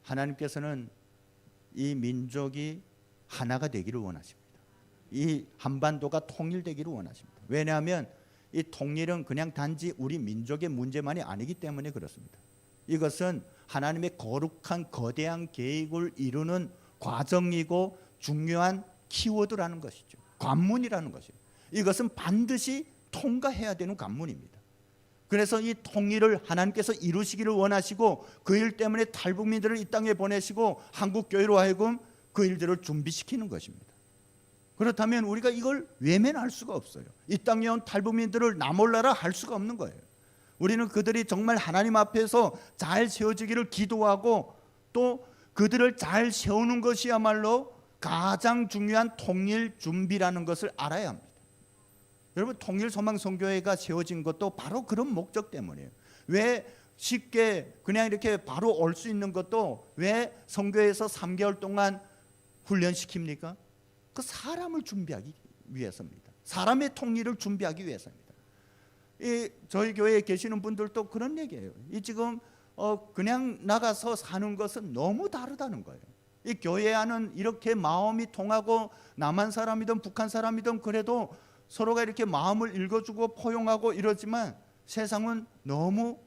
하나님께서는 이 민족이 하나가 되기를 원하십니다. 이 한반도가 통일되기를 원하십니다. 왜냐하면 이 통일은 그냥 단지 우리 민족의 문제만이 아니기 때문에 그렇습니다. 이것은 하나님의 거룩한 거대한 계획을 이루는 과정이고 중요한 키워드라는 것이죠. 관문이라는 것이죠. 이것은 반드시 통과해야 되는 관문입니다. 그래서 이 통일을 하나님께서 이루시기를 원하시고 그 일 때문에 탈북민들을 이 땅에 보내시고 한국교회로 하여금 그 일들을 준비시키는 것입니다. 그렇다면 우리가 이걸 외면할 수가 없어요. 이 땅에 온 탈북민들을 나 몰라라 할 수가 없는 거예요. 우리는 그들이 정말 하나님 앞에서 잘 세워지기를 기도하고 또 그들을 잘 세우는 것이야말로 가장 중요한 통일 준비라는 것을 알아야 합니다. 여러분, 통일소망선교회가 세워진 것도 바로 그런 목적 때문이에요. 왜 쉽게 그냥 이렇게 바로 올 수 있는 것도 왜 선교에서 3개월 동안 훈련시킵니까? 그 사람을 준비하기 위해서입니다. 사람의 통일을 준비하기 위해서입니다. 저희 교회에 계시는 분들도 그런 얘기예요. 지금 그냥 나가서 사는 것은 너무 다르다는 거예요. 이 교회와는 이렇게 마음이 통하고 남한 사람이든 북한 사람이든 그래도 서로가 이렇게 마음을 읽어주고 포용하고 이러지만 세상은 너무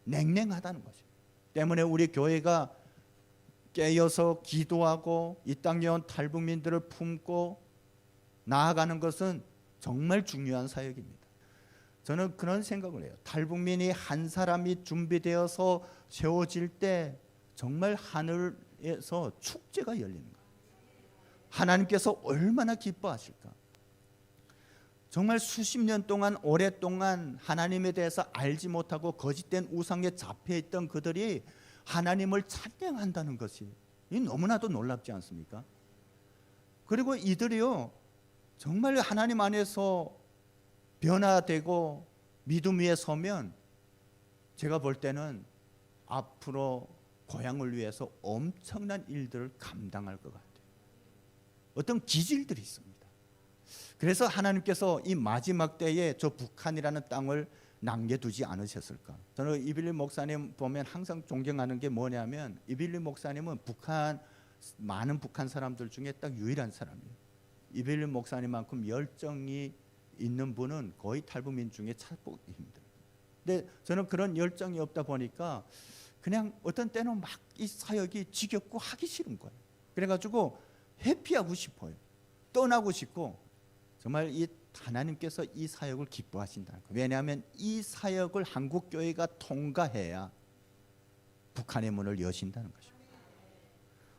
냉랭하다는 거죠. 때문에 우리 교회가 깨어서 기도하고 이 땅에 온 탈북민들을 품고 나아가는 것은 정말 중요한 사역입니다. 저는 그런 생각을 해요. 탈북민이 한 사람이 준비되어서 세워질 때 정말 하늘에서 축제가 열리는 거예요. 하나님께서 얼마나 기뻐하실까. 정말 수십 년 동안 오랫동안 하나님에 대해서 알지 못하고 거짓된 우상에 잡혀있던 그들이 하나님을 찬양한다는 것이 너무나도 놀랍지 않습니까? 그리고 이들이요 정말 하나님 안에서 변화되고 믿음 위에 서면 제가 볼 때는 앞으로 고향을 위해서 엄청난 일들을 감당할 것 같아요. 어떤 기질들이 있습니다. 그래서 하나님께서 이 마지막 때에 저 북한이라는 땅을 남겨두지 않으셨을까? 저는 이빌리 목사님 보면 항상 존경하는 게 뭐냐면 이빌리 목사님은 많은 북한 사람들 중에 딱 유일한 사람이에요. 이빌리 목사님만큼 열정이 있는 분은 거의 탈북민 중에 찾기 힘들어요. 근데 저는 그런 열정이 없다 보니까 그냥 어떤 때는 막 이 사역이 지겹고 하기 싫은 거예요. 그래가지고 회피하고 싶어요. 떠나고 싶고 정말 이 하나님께서 이 사역을 기뻐하신다는 거예요. 왜냐하면 이 사역을 한국교회가 통과해야 북한의 문을 여신다는 것입니다.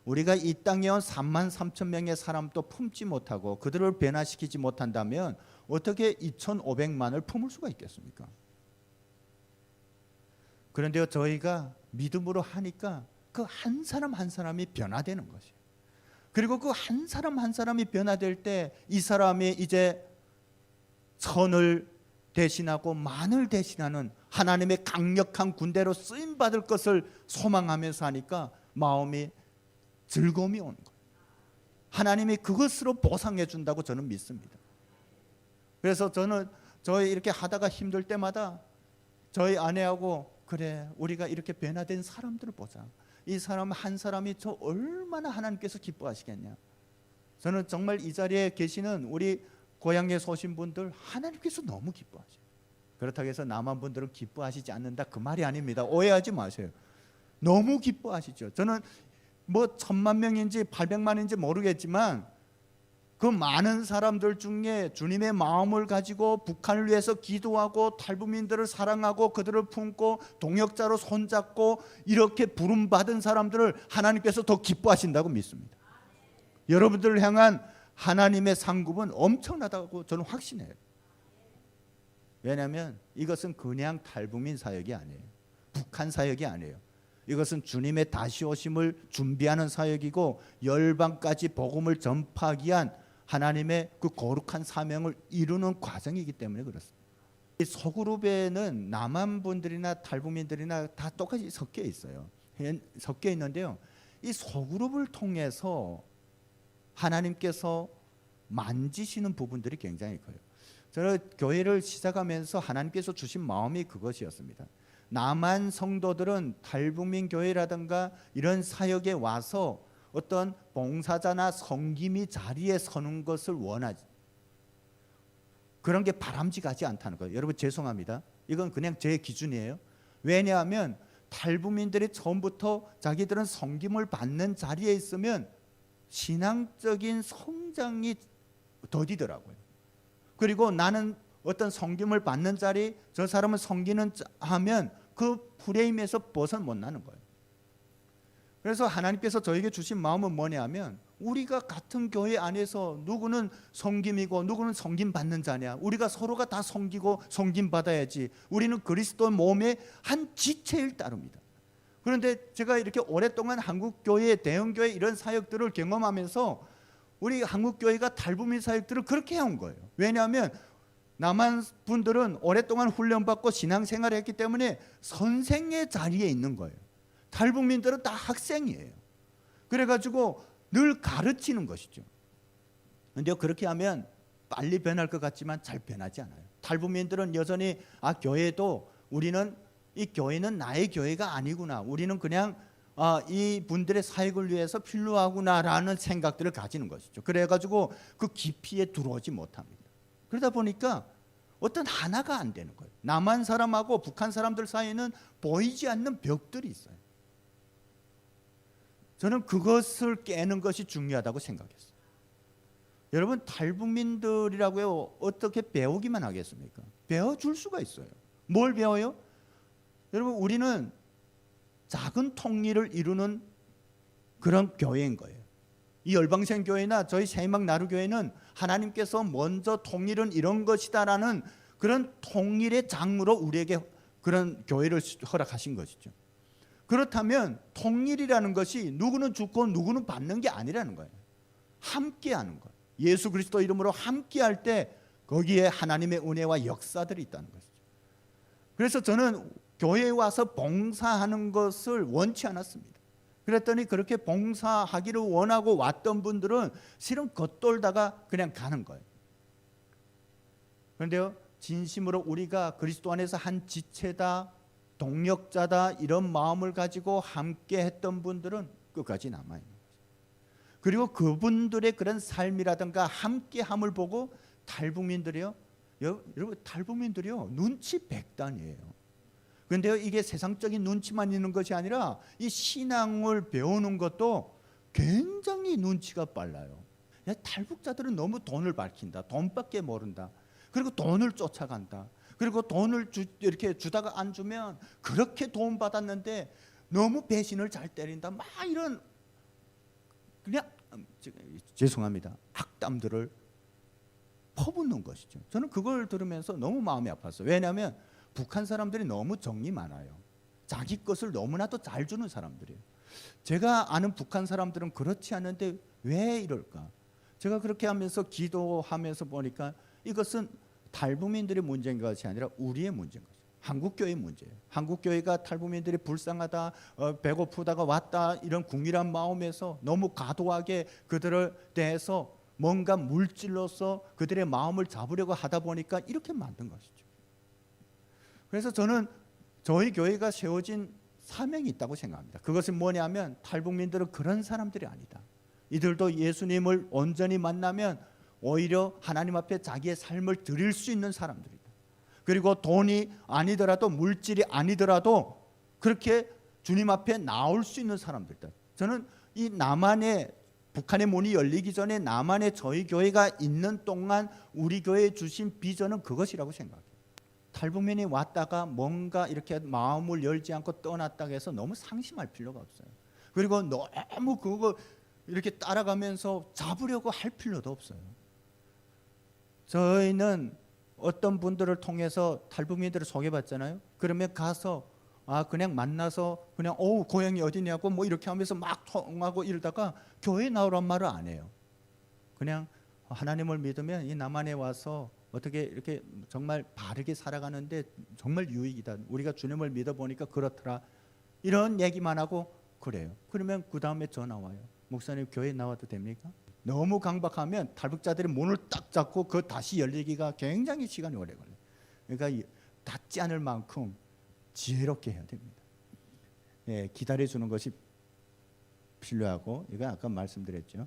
우리가 이 땅에 온 3만 3천 명의 사람도 품지 못하고 그들을 변화시키지 못한다면 어떻게 2,500만을 품을 수가 있겠습니까? 그런데 저희가 믿음으로 하니까 그 한 사람 한 사람이 변화되는 것이에요. 그리고 그 한 사람 한 사람이 변화될 때 이 사람이 이제 선을 대신하고 만을 대신하는 하나님의 강력한 군대로 쓰임받을 것을 소망하면서 하니까 마음이 즐거움이 오는 거예요. 하나님이 그것으로 보상해 준다고 저는 믿습니다. 그래서 저는 저희 이렇게 하다가 힘들 때마다 저희 아내하고 그래 우리가 이렇게 변화된 사람들을 보자. 이 사람 한 사람이 저 얼마나 하나님께서 기뻐하시겠냐. 저는 정말 이 자리에 계시는 우리 고향에서 오신 분들 하나님께서 너무 기뻐하셔요. 그렇다고 해서 남한 분들은 기뻐하시지 않는다 그 말이 아닙니다. 오해하지 마세요. 너무 기뻐하시죠. 저는 뭐 1,000만 명인지 800만인지 모르겠지만 그 많은 사람들 중에 주님의 마음을 가지고 북한을 위해서 기도하고 탈북민들을 사랑하고 그들을 품고 동역자로 손잡고 이렇게 부름받은 사람들을 하나님께서 더 기뻐하신다고 믿습니다. 여러분들을 향한 하나님의 상급은 엄청나다고 저는 확신해요. 왜냐하면 이것은 그냥 탈북민 사역이 아니에요. 북한 사역이 아니에요. 이것은 주님의 다시 오심을 준비하는 사역이고 열방까지 복음을 전파하기 위한 하나님의 그 거룩한 사명을 이루는 과정이기 때문에 그렇습니다. 이 소그룹에는 남한 분들이나 탈북민들이나 다 똑같이 섞여 있어요. 섞여 있는데요. 이 소그룹을 통해서 하나님께서 만지시는 부분들이 굉장히 커요. 저는 교회를 시작하면서 하나님께서 주신 마음이 그것이었습니다. 남한 성도들은 탈북민 교회라든가 이런 사역에 와서 어떤 봉사자나 섬김이 자리에 서는 것을 원하지, 그런 게 바람직하지 않다는 거예요. 여러분 죄송합니다. 이건 그냥 제 기준이에요. 왜냐하면 탈북민들이 처음부터 자기들은 섬김을 받는 자리에 있으면 신앙적인 성장이 더디더라고요. 그리고 나는 어떤 섬김을 받는 자리, 저 사람은 섬기는 하면 그 프레임에서 벗어 못 나는 거예요. 그래서 하나님께서 저에게 주신 마음은 뭐냐면, 우리가 같은 교회 안에서 누구는 섬김이고 누구는 섬김 받는 자냐, 우리가 서로가 다 섬기고 섬김 받아야지. 우리는 그리스도 몸의 한 지체일 따릅니다. 그런데 제가 이렇게 오랫동안 한국교회, 대형교회 이런 사역들을 경험하면서 우리 한국교회가 탈북민 사역들을 그렇게 해온 거예요. 왜냐하면 남한 분들은 오랫동안 훈련받고 신앙생활을 했기 때문에 선생의 자리에 있는 거예요. 탈북민들은 다 학생이에요. 그래가지고 늘 가르치는 것이죠. 그런데 그렇게 하면 빨리 변할 것 같지만 잘 변하지 않아요. 탈북민들은 여전히 교회도, 우리는 이 교회는 나의 교회가 아니구나, 우리는 그냥 이 분들의 사역을 위해서 필요하구나라는 생각들을 가지는 것이죠. 그래가지고 그 깊이에 들어오지 못합니다. 그러다 보니까 어떤 하나가 안 되는 거예요. 남한 사람하고 북한 사람들 사이에는 보이지 않는 벽들이 있어요. 저는 그것을 깨는 것이 중요하다고 생각했어요. 여러분, 탈북민들이라고요, 어떻게 배우기만 하겠습니까? 배워줄 수가 있어요. 뭘 배워요? 여러분, 우리는 작은 통일을 이루는 그런 교회인 거예요. 이 열방생 교회나 저희 새희망 나루교회는 하나님께서 먼저 통일은 이런 것이다라는 그런 통일의 장으로 우리에게 그런 교회를 허락하신 것이죠. 그렇다면 통일이라는 것이 누구는 죽고 누구는 받는 게 아니라는 거예요. 함께하는 거예요. 예수 그리스도 이름으로 함께할 때 거기에 하나님의 은혜와 역사들이 있다는 것이죠. 그래서 저는 교회에 와서 봉사하는 것을 원치 않았습니다. 그랬더니 그렇게 봉사하기를 원하고 왔던 분들은 실은 겉돌다가 그냥 가는 거예요. 그런데요, 진심으로 우리가 그리스도 안에서 한 지체다, 동력자다, 이런 마음을 가지고 함께 했던 분들은 끝까지 남아있는 거죠. 그리고 그분들의 그런 삶이라든가 함께함을 보고 탈북민들이요, 여러분 탈북민들이요 눈치 백단이에요. 그런데요, 이게 세상적인 눈치만 있는 것이 아니라 이 신앙을 배우는 것도 굉장히 눈치가 빨라요. 탈북자들은 너무 돈을 밝힌다, 돈밖에 모른다, 그리고 돈을 쫓아간다, 그리고 돈을 이렇게 주다가 안 주면 그렇게 돈 받았는데 너무 배신을 잘 때린다, 막 이런 그냥 죄송합니다, 악담들을 퍼붓는 것이죠. 저는 그걸 들으면서 너무 마음이 아팠어요. 왜냐하면 북한 사람들이 너무 정이 많아요. 자기 것을 너무나도 잘 주는 사람들이에요. 제가 아는 북한 사람들은 그렇지 않은데 왜 이럴까? 제가 그렇게 하면서 기도하면서 보니까 이것은 탈북민들의 문제인 것이 아니라 우리의 문제인 거죠. 한국교회의 문제예요. 한국교회가 탈북민들이 불쌍하다, 배고프다가 왔다, 이런 궁일한 마음에서 너무 과도하게 그들을 대해서 뭔가 물질로서 그들의 마음을 잡으려고 하다 보니까 이렇게 만든 것이죠. 그래서 저는 저희 교회가 세워진 사명이 있다고 생각합니다. 그것은 뭐냐면 탈북민들은 그런 사람들이 아니다. 이들도 예수님을 온전히 만나면 오히려 하나님 앞에 자기의 삶을 드릴 수 있는 사람들이다. 그리고 돈이 아니더라도, 물질이 아니더라도 그렇게 주님 앞에 나올 수 있는 사람들이다. 저는 이 남한의, 북한의 문이 열리기 전에 남한에 저희 교회가 있는 동안 우리 교회에 주신 비전은 그것이라고 생각해요. 탈북민이 왔다가 뭔가 이렇게 마음을 열지 않고 떠났다고 해서 너무 상심할 필요가 없어요. 그리고 너무 그거 이렇게 따라가면서 잡으려고 할 필요도 없어요. 저희는 어떤 분들을 통해서 탈북민들을 소개받잖아요. 그러면 가서 그냥 만나서 그냥 고향이 어디냐고 뭐 이렇게 하면서 막 통하고 이러다가 교회 나오란 말을 안 해요. 그냥 하나님을 믿으면 이 남한에 와서 어떻게 이렇게 정말 바르게 살아가는데 정말 유익이다, 우리가 주님을 믿어보니까 그렇더라, 이런 얘기만 하고 그래요. 그러면 그 다음에 전화 와요. 목사님 교회 나와도 됩니까? 너무 강박하면 탈북자들이 문을 딱 잡고 그 다시 열리기가 굉장히 시간이 오래 걸려요. 그러니까 닿지 않을 만큼 지혜롭게 해야 됩니다. 예, 기다려주는 것이 필요하고, 이거 아까 말씀드렸죠.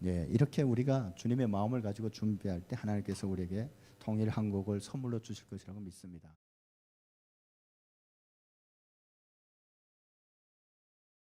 예, 이렇게 우리가 주님의 마음을 가지고 준비할 때 하나님께서 우리에게 통일 한국을 선물로 주실 것이라고 믿습니다.